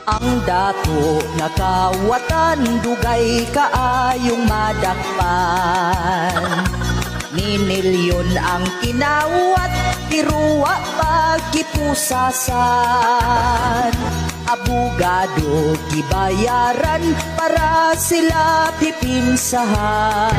Ang dato nga kawatan dugay kaayong madakpan. Ninilyon ang kinawat, tiruwa pagkipusasan. Abogado gibayaran para sila pipinsahan.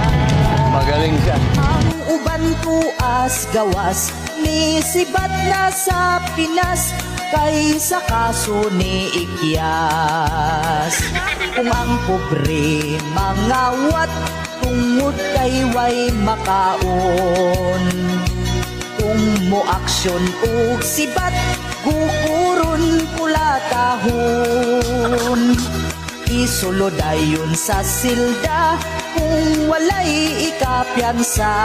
Magaling ka. Ang uban tuas gawas ni sibat na sa Pinas kaysa kaso ni Ikyas. Kung ang pobre mangawat tungod kay way makaon, kung mo aksyon og sibat gukuron kulatahon. Isuludayon sa silda kung walay ikapiyansa.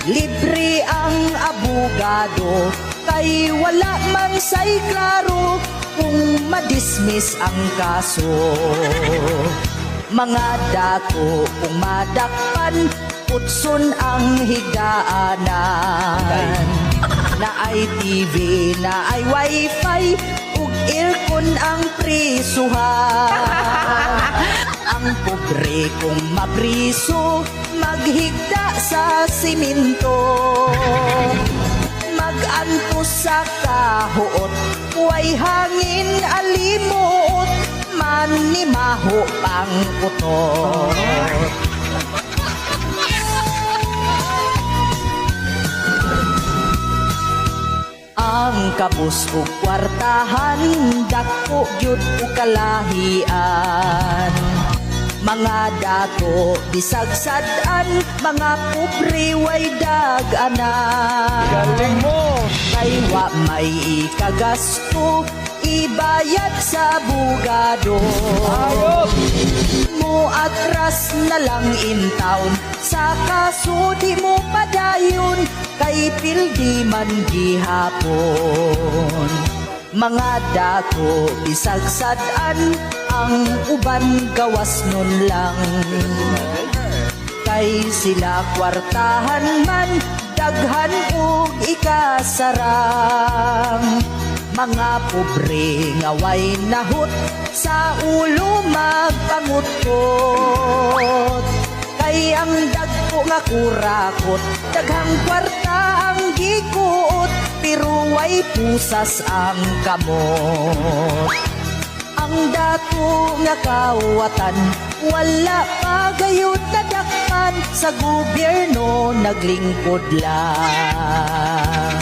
Libre ang abogado kay wala man say klaro kung madismiss ang kaso. Mga dato kung madakpan, putson ang higdaanan. Na ay TV, na ay wifi, ug aircon ang prisuhan. Ang pobre kung mapriso, maghigda sa siminto. Mag-antos sa kahuot, way hangin alimuot, manimaho pang utot. Ang kabus ug kwartahan, dako gyud ug kalahian. Mga dato bisagsadan, mga pobre way dag-anan. Galing mo. Kay wa may ikagasto, ibayad sa bugado. Ayop. Mo atras na lang in town, sa kaso di mo padayon, kay pildi man gihapon. Mga dato bisagsadan, ang uban gawas nun lang. Kay sila kwartahan man, daghan ug ikasarang. Mga pobre nga way nahut, sa ulo magpangutkot. Kay ang dagko nga kurakot, daghang kwarta ang gikuot, pero way pusas ang kamot. Ang dato nga kawatan, wala pa gayud nadakpan, sa gobyerno naglingkod lang.